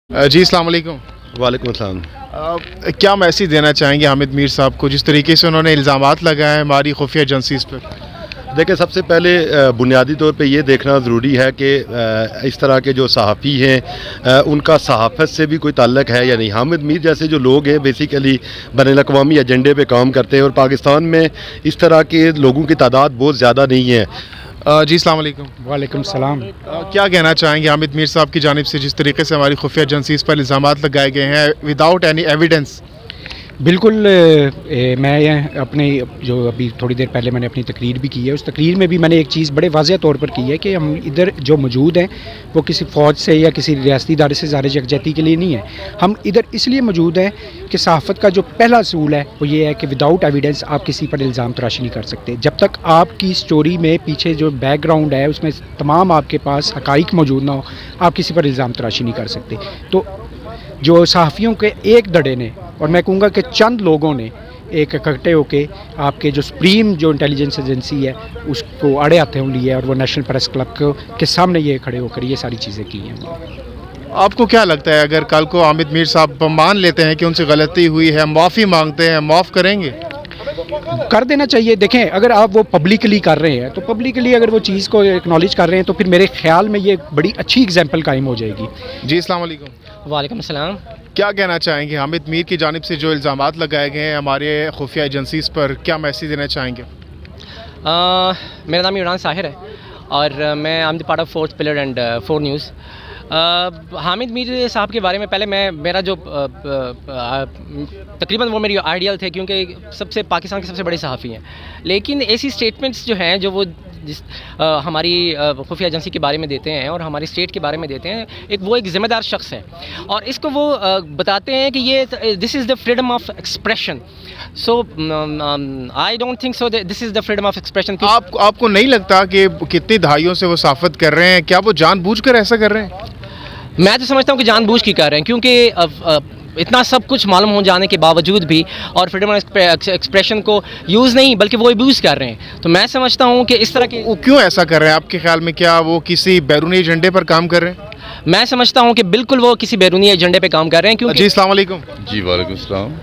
जी अस्सलाम वालेकुम। वालेकुम अस्सलाम। क्या मैसेज देना चाहेंगे हामिद मीर साहब को, जिस तरीके से उन्होंने इल्ज़ामात लगाए हैं हमारी खुफिया एजेंसीज़ पर? देखिए, सबसे पहले बुनियादी तौर पे ये देखना ज़रूरी है कि इस तरह के जो सहाफ़ी हैं उनका सहाफ़त से भी कोई ताल्लुक़ है या नहीं। हामिद मीर जैसे जो लोग हैं बेसिकली बैनुल-अक़वामी एजेंडे पे काम करते हैं और पाकिस्तान में इस तरह के लोगों की तादाद बहुत ज़्यादा नहीं है। जी अस्सलाम वालेकुम। वालेकुम सलाम। क्या कहना चाहेंगे हामिद मीर साहब की जानिब से जिस तरीके से हमारी खुफिया एजेंसीज़ पर इल्ज़ामात लगाए गए हैं विदाउट एनी एविडेंस? बिल्कुल मैं अपने जो अभी थोड़ी देर पहले मैंने अपनी तकरीर भी की है, उस तकरीर में भी मैंने एक चीज़ बड़े वाज़ेह तौर पर की है कि हम इधर जो मौजूद हैं वो किसी फ़ौज से या किसी रियासती इदारे से ज़ाहिर यकजहती के लिए नहीं है। हम इधर इसलिए मौजूद हैं कि सहाफ़त का जो पहला असूल है वो ये है कि विदाउट एविडेंस आप किसी पर इल्ज़ाम तराशी नहीं कर सकते। जब तक आपकी स्टोरी में पीछे जो बैकग्राउंड है उसमें तमाम आपके पास हक़ाइक़ मौजूद ना हो, आप किसी पर इल्ज़ाम तराशी नहीं कर सकते। तो जो सहाफ़ियों के एक धड़े ने और मैं कहूँगा कि चंद लोगों ने एक इकट्ठे होके आपके जो सुप्रीम जो इंटेलिजेंस एजेंसी है उसको अड़े हाथों लिया और वो नेशनल प्रेस क्लब के सामने ये खड़े होकर ये सारी चीज़ें की हैं। आपको क्या लगता है अगर कल को हामिद मीर साहब मान लेते हैं कि उनसे गलती हुई है, माफ़ी मांगते हैं, माफ़ करेंगे? कर देना चाहिए। देखें, अगर आप वो पब्लिकली कर रहे हैं तो पब्लिकली अगर वो चीज़ को एक्नॉलेज कर रहे हैं तो फिर मेरे ख्याल में ये बड़ी अच्छी एग्जाम्पल कायम हो जाएगी। जी अस्सलाम वालेकुम। वालेकुम सलाम। क्या कहना चाहेंगे हामिद मीर की जानिब से जो इल्ज़ामात लगाए गए हैं हमारे खुफिया एजेंसीज़ पर, क्या मैसेज देना चाहेंगे? मेरा नाम इमरान साहिर है और मैं I am the part of fourth pillar and 4 news. Hamid Mir साहब के बारे में पहले मेरा जो तकरीबन वो मेरी आइडियल थे क्योंकि पाकिस्तान के सबसे बड़े सहाफ़ी हैं, लेकिन ऐसी स्टेटमेंट्स जो हैं जो वो हमारी खुफिया एजेंसी के बारे में देते हैं और हमारी स्टेट के बारे में देते हैं, वो एक ज़िम्मेदार शख्स है और इसको वो बताते हैं कि ये this is the freedom of expression. So I don't think so this is the freedom of expression. आपको नहीं लगता कि कितनी दहाइयों से वो साफ़त कर रहे हैं, क्या वो जानबूझकर ऐसा कर रहे हैं? मैं तो समझता हूँ कि जानबूझ के कर रहे हैं क्योंकि इतना सब कुछ मालूम हो जाने के बावजूद भी और फ्रीडम ऑफ एक्सप्रेशन को यूज़ नहीं बल्कि वो अब्यूज़ कर रहे हैं। तो मैं समझता हूँ कि इस तरह के वो क्यों ऐसा कर रहे हैं आपके ख्याल में? क्या वो किसी बैरूनी एजेंडे पर काम कर रहे हैं? मैं समझता हूँ कि बिल्कुल वो किसी बैरूनी एजेंडे पे काम कर रहे हैं क्योंकि जी अस्सलाम वालेकुम। जी वालेकुम सलाम।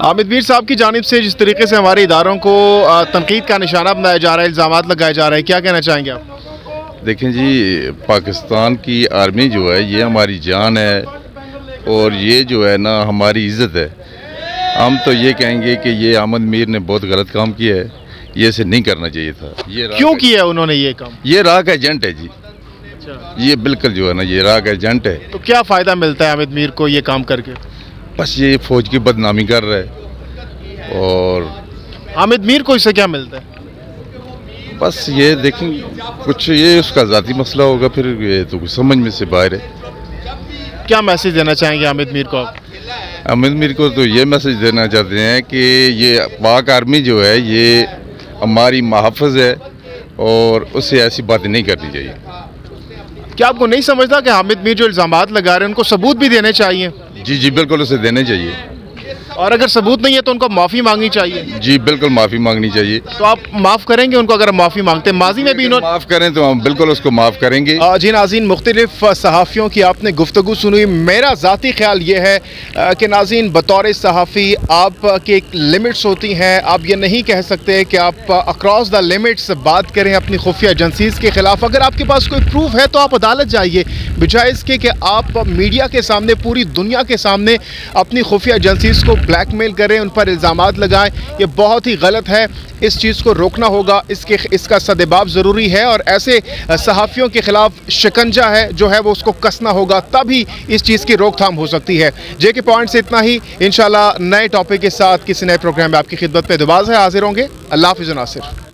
हामिद मीर साहब की जानिब से जिस तरीके से हमारे इदारों को तनकीद का निशाना बनाया जा रहा है, इल्ज़ामात लगाए जा रहे हैं, क्या कहना चाहेंगे आप? देखें जी, पाकिस्तान की आर्मी जो है ये हमारी जान है और ये जो है ना हमारी इज़्ज़त है। हम तो ये कहेंगे कि ये हामिद मीर ने बहुत गलत काम किया है, ये इसे नहीं करना चाहिए था। ये क्यों किया उन्होंने ये काम? ये राग एजेंट है जी। ये बिल्कुल जो है ना ये राग एजेंट है। तो क्या फ़ायदा मिलता है हामिद मीर को ये काम करके? बस ये फ़ौज की बदनामी कर रहा है और हामिद मीर को इससे क्या मिलता है? बस ये देखें, कुछ ये उसका ज़ाती मसला होगा, फिर ये तो कुछ समझ में से बाहर है। क्या मैसेज देना चाहेंगे हामिद मीर को आप? हामिद मीर को तो ये मैसेज देना चाहते हैं कि ये पाक आर्मी जो है ये हमारी महफ़िज़ है और उससे ऐसी बातें नहीं करनी चाहिए। क्या आपको नहीं समझता कि हामिद मीर जो इल्ज़ामात लगा रहे हैं उनको सबूत भी देने चाहिए? जी जी बिल्कुल, उसे देने चाहिए। और अगर सबूत नहीं है तो उनको माफ़ी मांगनी चाहिए? जी बिल्कुल, माफ़ी मांगनी चाहिए। तो आप माफ़ करेंगे उनको अगर माफ़ी मांगते हैं? माजी में भी इन्होंने माफ़ करें तो हम बिल्कुल उसको माफ़ करेंगे। जी नाज़रीन, मुख्तलिफ सहाफ़ियों की आपने गुफ्तगू सुनी। मेरा ज़ाती ख्याल ये है कि नाज़रीन, बतौर सहाफ़ी आपकी एक लिमिट्स होती हैं। आप ये नहीं कह सकते कि आप अक्रॉस द लिमिट्स बात करें अपनी खुफिया एजेंसीज़ के ख़िलाफ़। अगर आपके पास कोई प्रूफ है तो आप अदालत जाइए, बजाय इसके कि आप मीडिया के सामने, पूरी दुनिया के सामने अपनी खुफिया एजेंसीज़ को ब्लैकमेल करें, उन पर इल्ज़ामात लगाएं। ये बहुत ही गलत है, इस चीज़ को रोकना होगा, इसका सदेबाब ज़रूरी है और ऐसे सहाफ़ियों के ख़िलाफ़ शिकंजा है जो है वो उसको कसना होगा, तभी इस चीज़ की रोकथाम हो सकती है। JK पॉइंट से इतना ही। इंशाल्लाह नए टॉपिक के साथ किसी नए प्रोग्राम में आपकी खिदमत में दोबारा हाजिर होंगे। अल्लाह हाफ़िज़ नासिर।